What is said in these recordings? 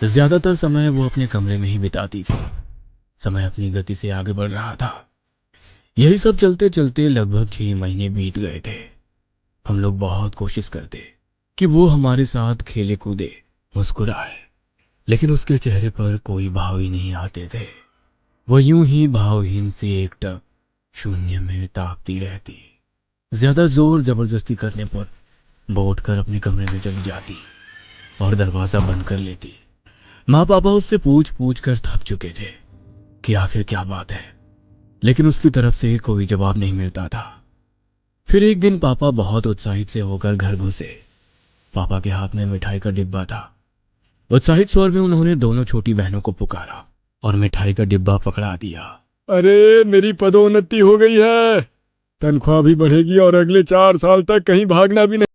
ज्यादातर समय वो अपने कमरे में ही बिताती थी। समय अपनी गति से आगे बढ़ रहा था। यही सब चलते चलते लगभग 6 महीने बीत गए थे। हम लोग बहुत कोशिश करते कि वो हमारे साथ खेले कूदे, मुस्कुराए, लेकिन उसके चेहरे पर कोई भाव ही नहीं आते थे। वो यूं ही भावहीन सी एकटक शून्य में ताकती रहती। ज्यादा जोर जबरदस्ती करने पर वो उठकर अपने कमरे में चली जाती और दरवाजा बंद कर लेती। माँ पापा उससे पूछ पूछ कर थक चुके थे कि आखिर क्या बात है, लेकिन उसकी तरफ से कोई जवाब नहीं मिलता था। फिर एक दिन पापा बहुत उत्साहित से होकर घर घुसे। पापा के हाथ में मिठाई का डिब्बा था। उत्साहित स्वर में उन्होंने दोनों छोटी बहनों को पुकारा और मिठाई का डिब्बा पकड़ा दिया। अरे, मेरी पदोन्नति हो गई है। तनख्वाह भी बढ़ेगी और अगले 4 साल तक कहीं भागना भी नहीं।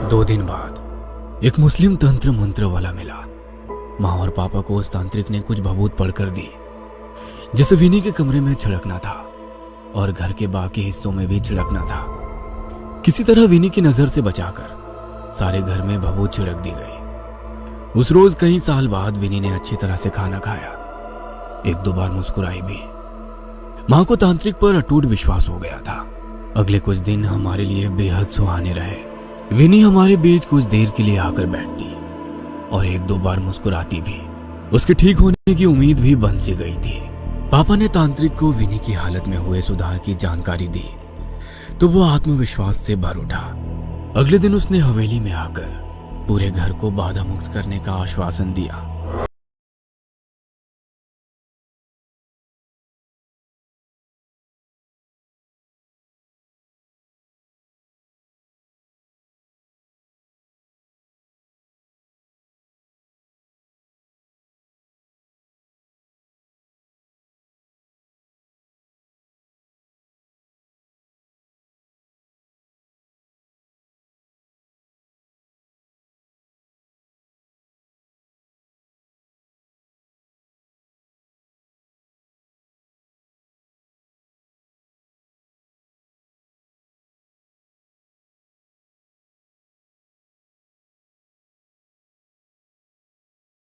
2 दिन बाद एक मुस्लिम तंत्र मंत्र वाला मिला। माँ और पापा को उस तांत्रिक ने कुछ भभूत पढ़कर दी, जिसे विनी के कमरे में छिड़कना था और घर के बाकी हिस्सों में भी छिड़कना था। किसी तरह विनी की नजर से बचाकर सारे घर में भभूत छिड़क दी गई। उस रोज कई साल बाद विनी ने अच्छी तरह से खाना खाया, 1-2 बार मुस्कुराई भी। माँ को तांत्रिक पर अटूट विश्वास हो गया था। अगले कुछ दिन हमारे लिए बेहद सुहाने रहे। विनी हमारे बीच कुछ देर के लिए आकर बैठती और 1-2 बार मुस्कुराती भी। उसके ठीक होने की उम्मीद भी बन सी गई थी। पापा ने तांत्रिक को विनी की हालत में हुए सुधार की जानकारी दी तो वो आत्मविश्वास से भर उठा। अगले दिन उसने हवेली में आकर पूरे घर को बाधा मुक्त करने का आश्वासन दिया।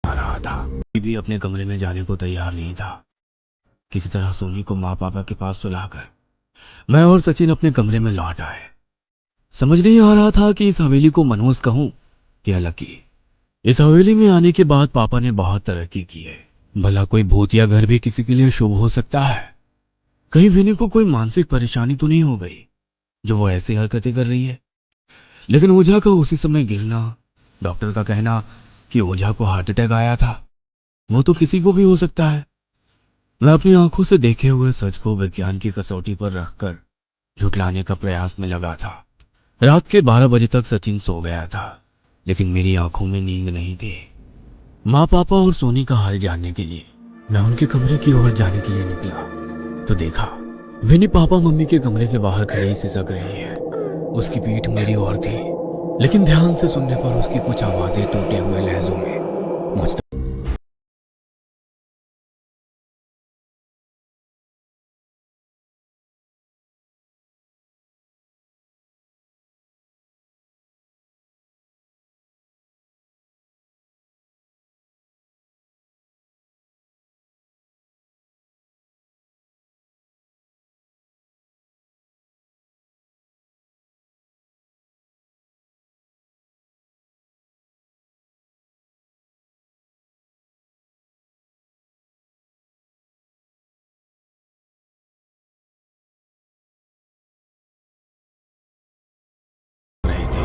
आ रहा था, भी अपने कमरे में जाने को तैयार नहीं था किसी तरह सोनी को माँ पापा के पास सुलाकर मैं और सचिन अपने कमरे में लौट आए। समझ नहीं आ रहा था कि इस हवेली को मनोज कहूं या लकी। इस हवेली में आने के बाद पापा ने बहुत तरक्की की है। भला कोई भूतिया घर भी किसी के लिए शुभ हो सकता है? कहीं विनी को कोई मानसिक परेशानी तो नहीं हो गई जो वो ऐसी हरकतें कर रही है? लेकिन ओझा का उसी समय गिरना, डॉक्टर का कहना कि ओझा को हार्ट अटैक आया था, वो तो किसी को भी हो सकता है। मैं अपनी आंखों से देखे हुए सच को विज्ञान की कसौटी पर रखकर झुटलाने का प्रयास में लगा था। रात के 12 बजे तक सचिन सो गया था, लेकिन मेरी आंखों में नींद नहीं थी। माँ पापा और सोनी का हाल जानने के लिए मैं उनके कमरे की ओर जाने के लिए निकला तो देखा विनी पापा मम्मी के कमरे के बाहर खड़ी सिसक रही है। उसकी पीठ मेरी ओर थी, लेकिन ध्यान से सुनने पर उसकी कुछ आवाजें टूटे हुए लहजों में मुझ तक रहे थे।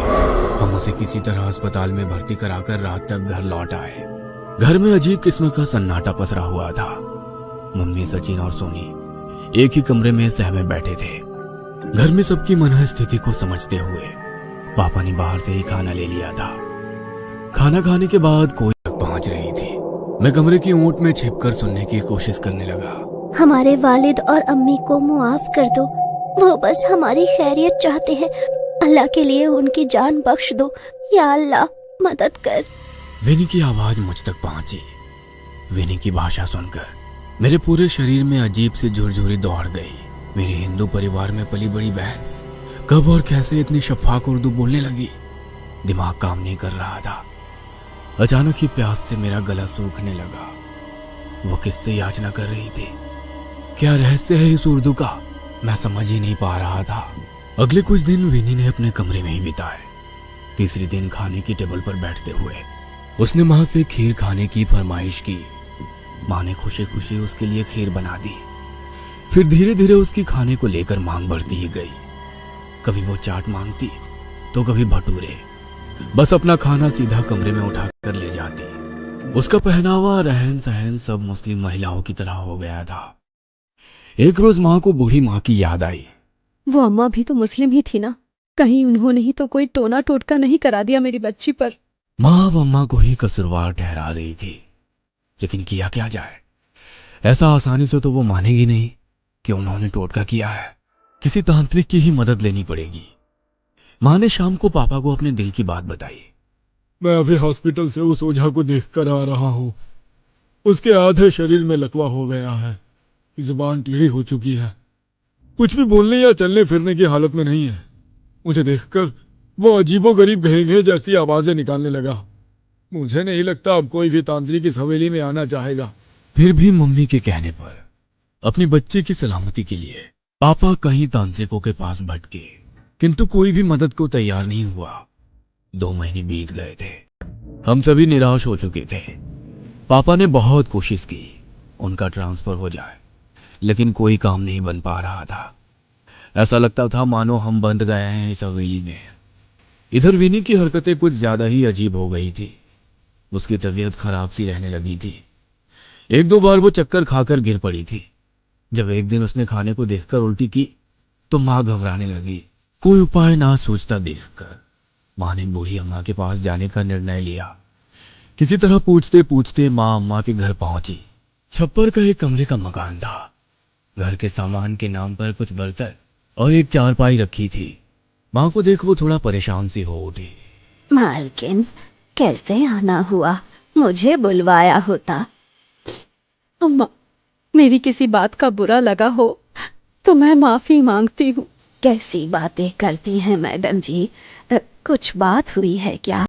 हम उसे किसी तरह अस्पताल में भर्ती कराकर रात तक घर लौट आए। घर में अजीब किस्म का सन्नाटा पसरा हुआ था। मम्मी, सचिन और सोनी एक ही कमरे में सहमे बैठे थे। घर में सबकी मनःस्थिति को समझते हुए पापा ने बाहर से ही खाना ले लिया था। खाना खाने के बाद कोई तक पहुंच रही थी। मैं कमरे की ओट में छिपकर सुनने की कोशिश करने लगा। हमारे वालिद और अम्मी को मुआफ कर दो, वो बस हमारी खैरियत चाहते हैं। अल्लाह के लिए उनकी जान बख्श दो, या अल्लाह मदद कर। विनी की आवाज मुझ तक पहुंची। विनी की भाषा सुनकर मेरे पूरे शरीर में अजीब सी झुरझुरी दौड़ गई। मेरे हिंदू परिवार में पली बड़ी बहन कब और कैसे इतनी शफाक उर्दू बोलने लगी? दिमाग काम नहीं कर रहा था। अचानक ही प्यास से मेरा गला सूखने लगा। वो किससे याचना कर रही थी? क्या रहस्य है इस उर्दू का? मैं समझ ही नहीं पा रहा था। अगले कुछ दिन विनी ने अपने कमरे में ही बिताए। तीसरे दिन खाने की टेबल पर बैठते हुए उसने मां से खीर खाने की फरमाइश की। मां ने खुशी खुशी उसके लिए खीर बना दी। फिर धीरे धीरे उसकी खाने को लेकर मांग बढ़ती ही गई। कभी वो चाट मांगती तो कभी भटूरे। बस अपना खाना सीधा कमरे में उठाकर ले जाती। उसका पहनावा, रहन सहन सब मुस्लिम महिलाओं की तरह हो गया था। एक रोज मां को बूढ़ी मां की याद आई। वो अम्मा भी तो मुस्लिम ही थी ना, कहीं उन्होंने ही तो कोई टोना टोटका नहीं करा दिया मेरी बच्ची पर। मां अब अम्मा को ही कसूरवार ठहरा रही थी, लेकिन किया क्या जाए? ऐसा आसानी से तो वो मानेगी नहीं कि उन्होंने टोटका किया है। किसी तांत्रिक की ही मदद लेनी पड़ेगी। मां ने शाम को पापा को अपने दिल की बात बताई। मैं अभी हॉस्पिटल से उस ओझा को देख कर आ रहा हूँ। उसके आधे शरीर में लकवा हो गया है, जुबान टेढ़ी हो चुकी है, कुछ भी बोलने या चलने फिरने की हालत में नहीं है। मुझे देखकर वो अजीबोगरीब घेंघे जैसी आवाजें निकालने लगा। मुझे नहीं लगता अब कोई भी तांत्रिक इस हवेली में आना चाहेगा। फिर भी मम्मी के कहने पर अपनी बच्चे की सलामती के लिए पापा कहीं तांत्रिकों के पास भटके, किंतु कोई भी मदद को तैयार नहीं हुआ। 2 महीने बीत गए थे। हम सभी निराश हो चुके थे। पापा ने बहुत कोशिश की उनका ट्रांसफर हो जाए, लेकिन कोई काम नहीं बन पा रहा था। ऐसा लगता था मानो हम बंद गए हैं इस हवेली में। इधर विनी की हरकतें कुछ ज्यादा ही अजीब हो गई थी। उसकी तबीयत खराब सी रहने लगी थी। 1-2 बार वो चक्कर खाकर गिर पड़ी थी। जब एक दिन उसने खाने को देखकर उल्टी की तो माँ घबराने लगी। कोई उपाय ना सोचता देखकर माँ ने बूढ़ी अम्मा के पास जाने का निर्णय लिया। किसी तरह पूछते पूछते माँ अम्मा के घर पहुंची। छप्पर का एक कमरे का मकान था। घर के सामान के नाम पर कुछ बर्तन और एक चारपाई रखी थी। माँ को देख वो थोड़ा परेशान सी हो उठी। मालकिन, कैसे आना हुआ? मुझे बुलवाया होता। अम्मा, मेरी किसी बात का बुरा लगा हो तो मैं माफी मांगती हूँ। कैसी बातें करती हैं मैडम जी? कुछ बात हुई है क्या?